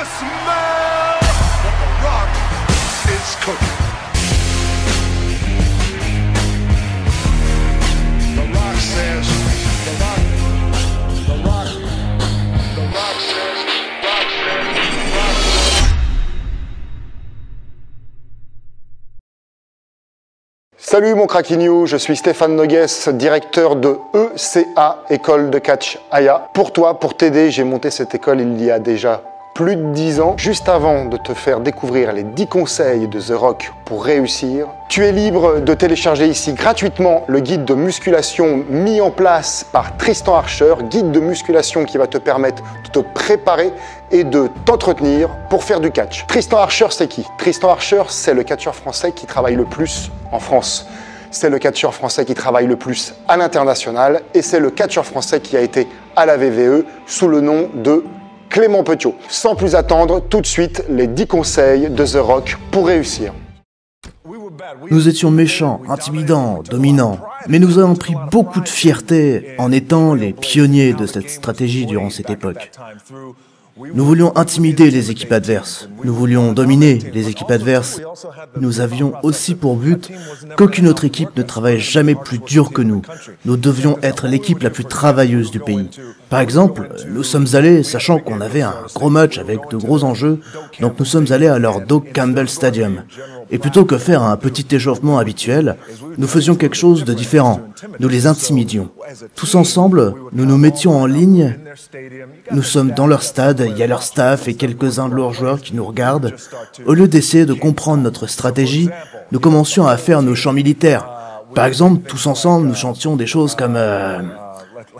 smell what the rock is cooking. The rock says, the rock says, the rock says. Salut mon Craquignou, je suis Stéphane Nogues, directeur de ECA, École de Catch Aya. Pour toi, pour t'aider, j'ai monté cette école il y a déjà plus de 10 ans. Juste avant de te faire découvrir les 10 conseils de The Rock pour réussir, tu es libre de télécharger ici gratuitement le guide de musculation mis en place par Tristan Archer, guide de musculation qui va te permettre de te préparer et de t'entretenir pour faire du catch. Tristan Archer, c'est qui? Tristan Archer, c'est le catcheur français qui travaille le plus en France. C'est le catcheur français qui travaille le plus à l'international et c'est le catcheur français qui a été à la VVE sous le nom de Clément Petiot. Sans plus attendre, tout de suite, les 10 conseils de The Rock pour réussir. Nous étions méchants, intimidants, dominants, mais nous avons pris beaucoup de fierté en étant les pionniers de cette stratégie durant cette époque. Nous voulions intimider les équipes adverses, nous voulions dominer les équipes adverses. Nous avions aussi pour but qu'aucune autre équipe ne travaille jamais plus dur que nous. Nous devions être l'équipe la plus travailleuse du pays. Par exemple, nous sommes allés, sachant qu'on avait un gros match avec de gros enjeux, donc nous sommes allés à leur Doak Campbell Stadium. Et plutôt que faire un petit échauffement habituel, nous faisions quelque chose de différent. Nous les intimidions. Tous ensemble, nous nous mettions en ligne. Nous sommes dans leur stade, il y a leur staff et quelques-uns de leurs joueurs qui nous regardent. Au lieu d'essayer de comprendre notre stratégie, nous commencions à faire nos chants militaires. Par exemple, tous ensemble, nous chantions des choses comme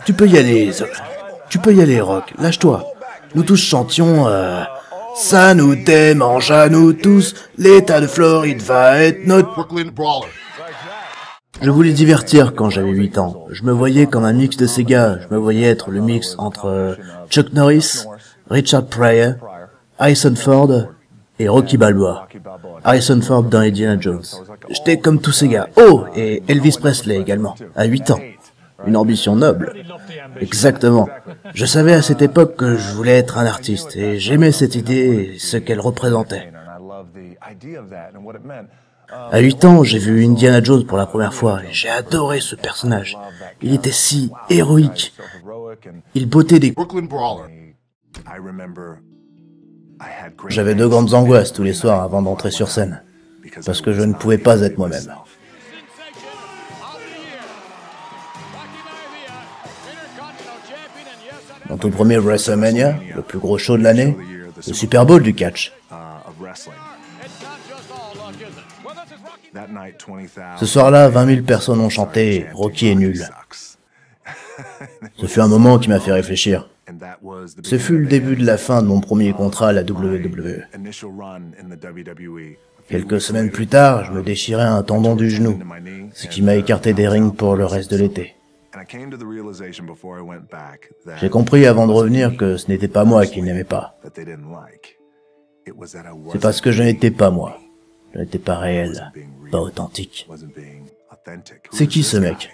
Tu peux y aller, Rock, lâche-toi. Nous tous chantions Ça nous démange à nous tous, l'État de Floride va être notre Brooklyn Brawler. Je voulais divertir quand j'avais 8 ans. Je me voyais comme un mix de ces gars. Je me voyais être le mix entre Chuck Norris, Richard Pryor, Harrison Ford et Rocky Balboa. Harrison Ford dans Indiana Jones. J'étais comme tous ces gars. Oh, et Elvis Presley également, à 8 ans. Une ambition noble. Exactement. Je savais à cette époque que je voulais être un artiste et j'aimais cette idée et ce qu'elle représentait. À 8 ans, j'ai vu Indiana Jones pour la première fois et j'ai adoré ce personnage. Il était si héroïque. Il bottait des Brooklyn Brawler. J'avais de grandes angoisses tous les soirs avant d'entrer sur scène, parce que je ne pouvais pas être moi-même. Dans tout premier WrestleMania, le plus gros show de l'année, le Super Bowl du catch. Ce soir-là, 20 000 personnes ont chanté « Rocky est nul ». Ce fut un moment qui m'a fait réfléchir. Ce fut le début de la fin de mon premier contrat à la WWE. Quelques semaines plus tard, je me déchirais un tendon du genou, ce qui m'a écarté des rings pour le reste de l'été. J'ai compris avant de revenir que ce n'était pas moi qu'ils n'aimaient pas. C'est parce que je n'étais pas moi. Je n'étais pas réel, pas authentique. C'est qui ce mec?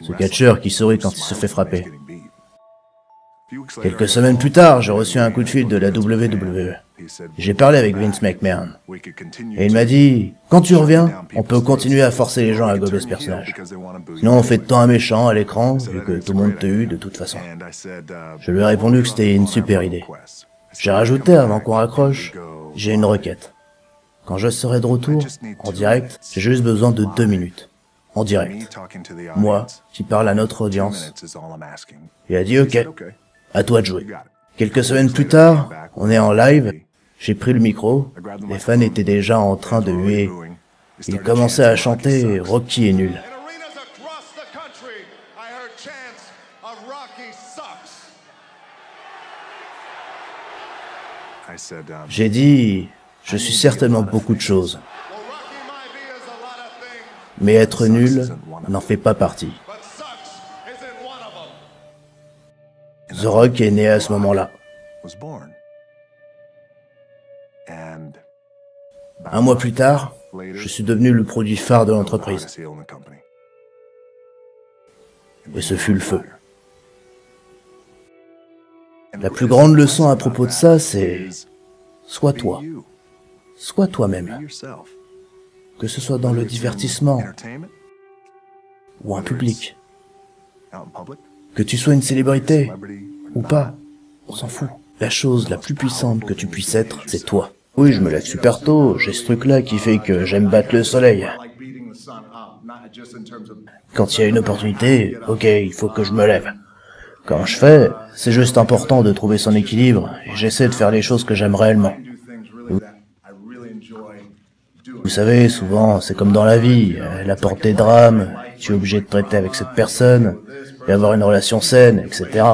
Ce catcheur qui sourit quand il se fait frapper. Quelques semaines plus tard, j'ai reçu un coup de fil de la WWE. J'ai parlé avec Vince McMahon. Et il m'a dit, quand tu reviens, on peut continuer à forcer les gens à gober ce personnage. Sinon on fait de toi un méchant à l'écran, vu que tout le monde te hue de toute façon. Je lui ai répondu que c'était une super idée. J'ai rajouté avant qu'on raccroche, j'ai une requête. Quand je serai de retour, en direct, j'ai juste besoin de 2 minutes. En direct. Moi, qui parle à notre audience. Il a dit ok, à toi de jouer. Quelques semaines plus tard, on est en live, j'ai pris le micro, les fans étaient déjà en train de huer. Ils commençaient à chanter « Rocky est nul ». J'ai dit « Je suis certainement beaucoup de choses, mais être nul n'en fait pas partie ». The Rock est né à ce moment-là. Un mois plus tard, je suis devenu le produit phare de l'entreprise. Et ce fut le feu. La plus grande leçon à propos de ça, c'est Sois toi. Sois toi-même. Que ce soit dans le divertissement ou en public. Que tu sois une célébrité ou pas, on s'en fout. La chose la plus puissante que tu puisses être, c'est toi. Oui, je me lève super tôt, j'ai ce truc-là qui fait que j'aime battre le soleil. Quand il y a une opportunité, ok, il faut que je me lève. Quand je fais, c'est juste important de trouver son équilibre, et j'essaie de faire les choses que j'aime réellement. Vous savez, souvent, c'est comme dans la vie, elle apporte des drames, tu es obligé de traiter avec cette personne, et avoir une relation saine, etc.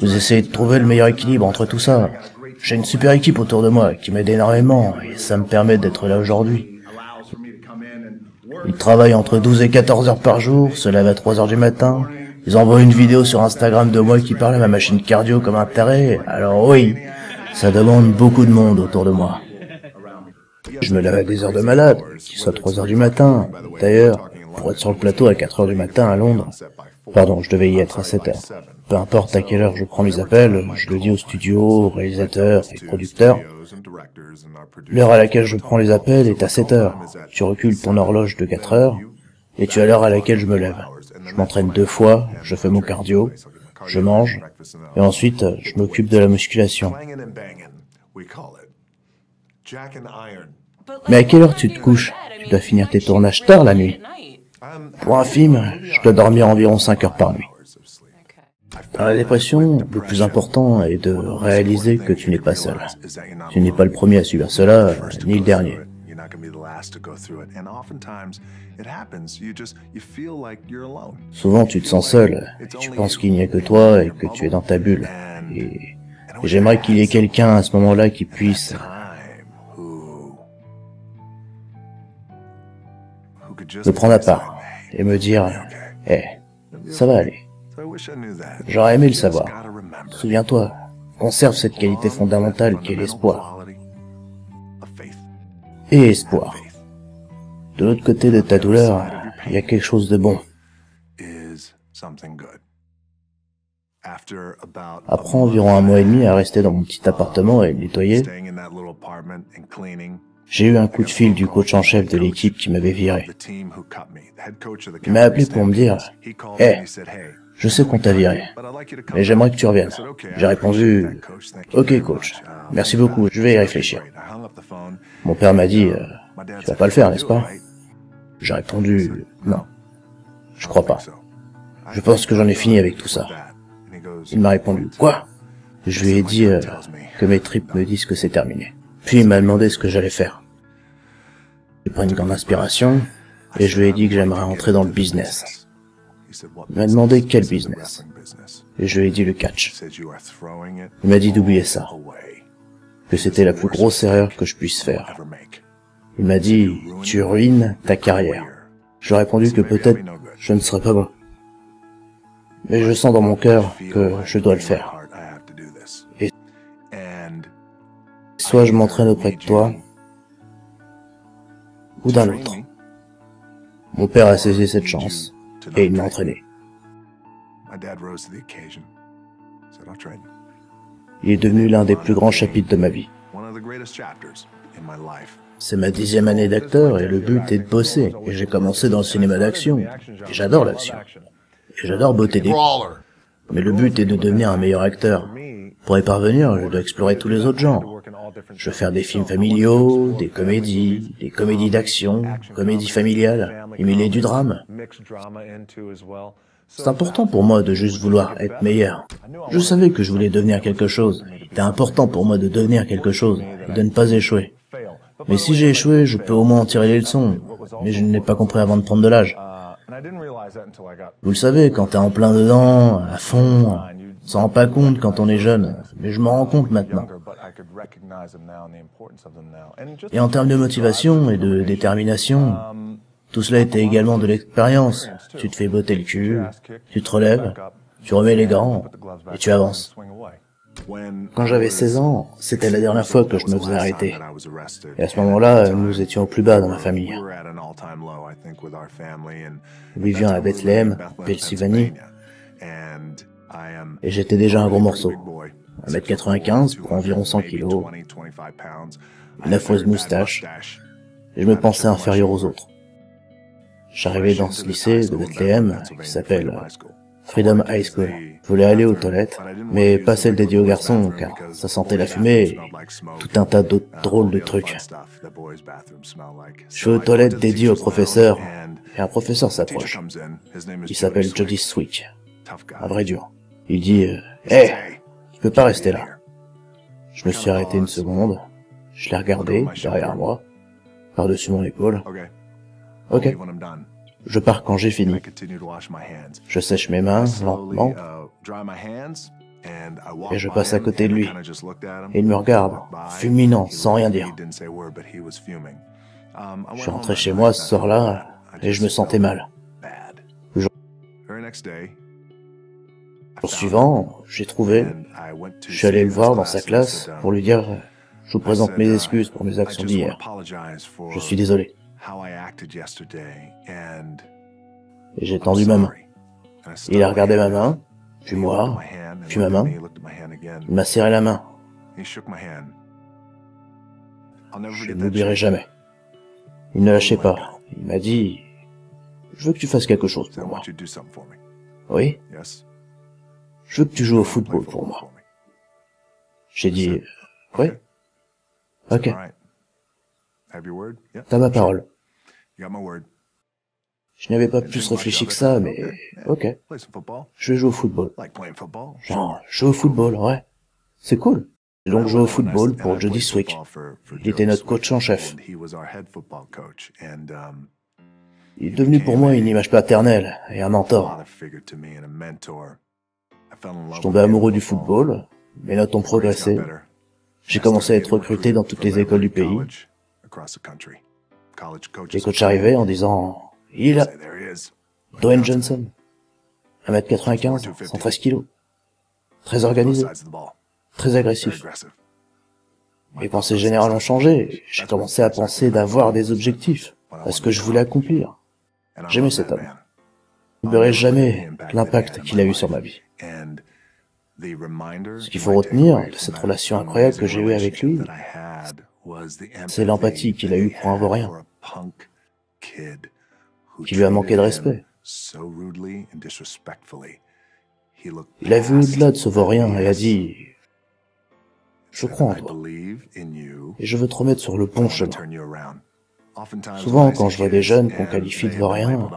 Vous essayez de trouver le meilleur équilibre entre tout ça. J'ai une super équipe autour de moi qui m'aide énormément, et ça me permet d'être là aujourd'hui. Ils travaillent entre 12 et 14 heures par jour, se lèvent à 3 heures du matin. Ils envoient une vidéo sur Instagram de moi qui parle à ma machine cardio comme un taré. Alors oui, ça demande beaucoup de monde autour de moi. Je me lève à des heures de malade, qu'il soit 3 heures du matin. D'ailleurs, pour être sur le plateau à 4 heures du matin à Londres, pardon, je devais y être à 7 heures. Peu importe à quelle heure je prends mes appels, je le dis aux studios, aux réalisateurs et producteurs. L'heure à laquelle je prends les appels est à 7 heures. Tu recules ton horloge de 4 heures, et tu as l'heure à laquelle je me lève. Je m'entraîne 2 fois, je fais mon cardio, je mange, et ensuite je m'occupe de la musculation. Mais à quelle heure tu te couches? Tu dois finir tes tournages tard la nuit. Pour un film, je dois dormir environ 5 heures par nuit. Dans la dépression, le plus important est de réaliser que tu n'es pas seul. Tu n'es pas le premier à subir cela, ni le dernier. Souvent tu te sens seul, et tu penses qu'il n'y a que toi et que tu es dans ta bulle. Et j'aimerais qu'il y ait quelqu'un à ce moment-là qui puisse me prendre à part et me dire « Hé, ça va aller ». J'aurais aimé le savoir. Souviens-toi, conserve cette qualité fondamentale qu'est l'espoir. Et espoir. De l'autre côté de ta douleur, il y a quelque chose de bon. Après environ 1 mois et demi à rester dans mon petit appartement et le nettoyer, j'ai eu un coup de fil du coach en chef de l'équipe qui m'avait viré. Il m'a appelé pour me dire « Hé, je sais qu'on t'a viré, mais j'aimerais que tu reviennes. » J'ai répondu « Ok coach, merci beaucoup, je vais y réfléchir. » Mon père m'a dit « Tu vas pas le faire, n'est-ce pas ?» J'ai répondu « Non, je crois pas. Je pense que j'en ai fini avec tout ça. » Il m'a répondu « Quoi ?» Je lui ai dit que mes tripes me disent que c'est terminé. Puis il m'a demandé ce que j'allais faire. J'ai pris une grande inspiration et je lui ai dit que j'aimerais entrer dans le business. Il m'a demandé quel business. Et je lui ai dit le catch. Il m'a dit d'oublier ça. Que c'était la plus grosse erreur que je puisse faire. Il m'a dit, tu ruines ta carrière. Je lui ai répondu que peut-être je ne serais pas bon. Mais je sens dans mon cœur que je dois le faire. Et soit je m'entraîne auprès de toi, ou d'un autre. Mon père a saisi cette chance, et il m'a entraîné. Il est devenu l'un des plus grands chapitres de ma vie. C'est ma 10e année d'acteur, et le but est de bosser. Et j'ai commencé dans le cinéma d'action, et j'adore l'action. Et j'adore botter des coups. Mais le but est de devenir un meilleur acteur. Pour y parvenir, je dois explorer tous les autres genres. Je veux faire des films familiaux, des comédies d'action, comédies familiales, y mêler du drame. C'est important pour moi de juste vouloir être meilleur. Je savais que je voulais devenir quelque chose. C'était important pour moi de devenir quelque chose, et de ne pas échouer. Mais si j'ai échoué, je peux au moins en tirer les leçons. Mais je ne l'ai pas compris avant de prendre de l'âge. Vous le savez, quand t'es en plein dedans, à fond, on s'en rend pas compte quand on est jeune, mais je m'en rends compte maintenant. Et en termes de motivation et de détermination, tout cela était également de l'expérience. Tu te fais botter le cul, tu te relèves, tu remets les gants, et tu avances. Quand j'avais 16 ans, c'était la dernière fois que je me faisais arrêter. Et à ce moment-là, nous étions au plus bas dans ma famille. Nous vivions à Bethléem, Pennsylvanie, et j'étais déjà un gros morceau. 1m95 pour environ 100 kg, une affreuse moustache, et je me pensais inférieur aux autres. J'arrivais dans ce lycée de Bethléem qui s'appelle Freedom High School. Je voulais aller aux toilettes, mais pas celle dédiée aux garçons, car ça sentait la fumée et tout un tas d'autres drôles de trucs. Je vais aux toilettes dédiées aux professeurs, et un professeur s'approche. Il s'appelle Jody Swick, un vrai dur. Il dit « Hey, tu peux pas rester là !» Je me suis arrêté une seconde, je l'ai regardé derrière moi, par-dessus mon épaule. Ok, je pars quand j'ai fini. Je sèche mes mains lentement et je passe à côté de lui. Et il me regarde, fulminant, sans rien dire. Je suis rentré chez moi ce soir-là et je me sentais mal. Le jour suivant, j'ai trouvé, je suis allé le voir dans sa classe pour lui dire « Je vous présente mes excuses pour mes actions d'hier. Je suis désolé. » Et j'ai tendu ma main. Il a regardé ma main, puis moi, puis ma main. Il m'a serré la main. Je ne l'oublierai jamais. Il ne lâchait pas. Il m'a dit « Je veux que tu fasses quelque chose pour moi. » Oui ? Je veux que tu joues au football pour moi. J'ai dit « Oui ? Ok. T'as ma parole. » Je n'avais pas plus réfléchi que ça, mais ok. Je vais jouer au football. Genre, jouer au football, ouais. C'est cool. J'ai donc joué au football pour Jody Swick. Il était notre coach en chef. Il est devenu pour moi une image paternelle et un mentor. Je tombais amoureux du football, mes notes ont progressé. J'ai commencé à être recruté dans toutes les écoles du pays. Les coachs arrivaient en disant « Il est là, Dwayne Johnson, 1m95, 113 kg, très organisé, très agressif. » Mes pensées générales ont changé, j'ai commencé à penser d'avoir des objectifs, à ce que je voulais accomplir. J'aimais cet homme. Je n'oublierai jamais l'impact qu'il a eu sur ma vie. Ce qu'il faut retenir de cette relation incroyable que j'ai eue avec lui, c'est l'empathie qu'il a eue pour un vaurien, qui lui a manqué de respect. Il a vu au-delà de ce vaurien et a dit « Je crois en toi, et je veux te remettre sur le bon chemin. » Souvent, quand je vois des jeunes qu'on qualifie de vauriens,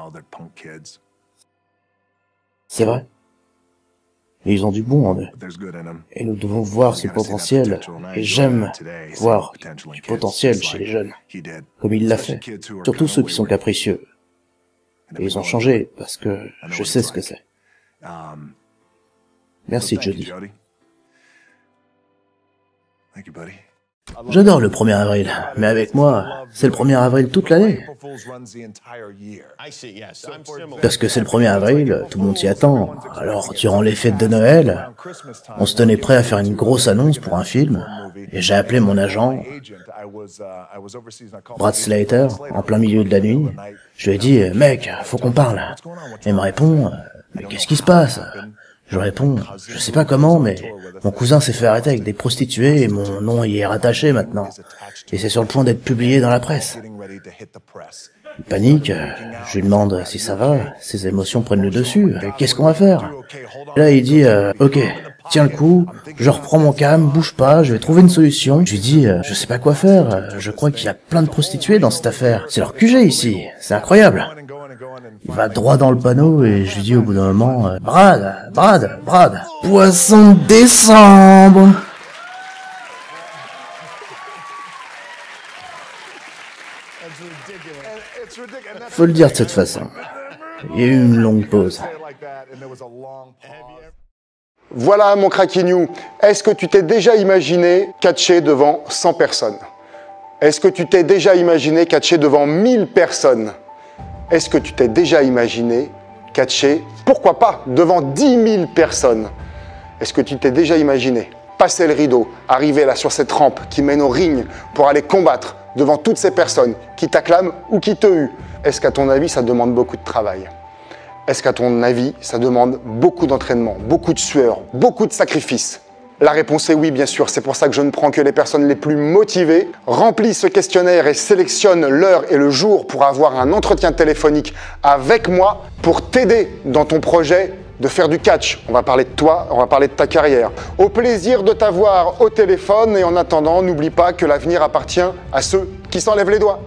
c'est vrai. Et ils ont du bon en eux. Et nous devons voir ce potentiel, et j'aime voir du potentiel chez les jeunes, comme il l'a fait, surtout ceux qui sont capricieux. Et ils ont changé, parce que je sais ce que c'est. Merci, Jody. J'adore le 1er avril, mais avec moi, c'est le 1er avril toute l'année. Parce que c'est le 1er avril, tout le monde s'y attend. Alors, durant les fêtes de Noël, on se tenait prêt à faire une grosse annonce pour un film, et j'ai appelé mon agent, Brad Slater, en plein milieu de la nuit. Je lui ai dit « Mec, faut qu'on parle. » Et il me répond « Mais qu'est-ce qui se passe ?» Je réponds, je sais pas comment, mais mon cousin s'est fait arrêter avec des prostituées et mon nom y est rattaché maintenant. Et c'est sur le point d'être publié dans la presse. Il panique, je lui demande si ça va, ses émotions prennent le dessus, qu'est-ce qu'on va faire? Et là il dit, ok, tiens le coup, je reprends mon calme, bouge pas, je vais trouver une solution. Je lui dis, je sais pas quoi faire, je crois qu'il y a plein de prostituées dans cette affaire. C'est leur QG ici, c'est incroyable. Il va droit dans le panneau et je lui dis au bout d'un moment, Brad, poisson de décembre. Faut le dire de cette façon. Il y a eu une longue pause. Voilà mon Cracky New. Est-ce que tu t'es déjà imaginé catcher devant 100 personnes? Est-ce que tu t'es déjà imaginé catcher devant 1000 personnes? Est-ce que tu t'es déjà imaginé catcher, pourquoi pas, devant 10 000 personnes? Est-ce que tu t'es déjà imaginé passer le rideau, arriver là sur cette rampe qui mène au ring pour aller combattre devant toutes ces personnes qui t'acclament ou qui te huent? Est-ce qu'à ton avis, ça demande beaucoup de travail? Est-ce qu'à ton avis, ça demande beaucoup d'entraînement, beaucoup de sueur, beaucoup de sacrifices? La réponse est oui, bien sûr. C'est pour ça que je ne prends que les personnes les plus motivées. Remplis ce questionnaire et sélectionne l'heure et le jour pour avoir un entretien téléphonique avec moi pour t'aider dans ton projet de faire du catch. On va parler de toi, on va parler de ta carrière. Au plaisir de t'avoir au téléphone et en attendant, n'oublie pas que l'avenir appartient à ceux qui s'enlèvent les doigts.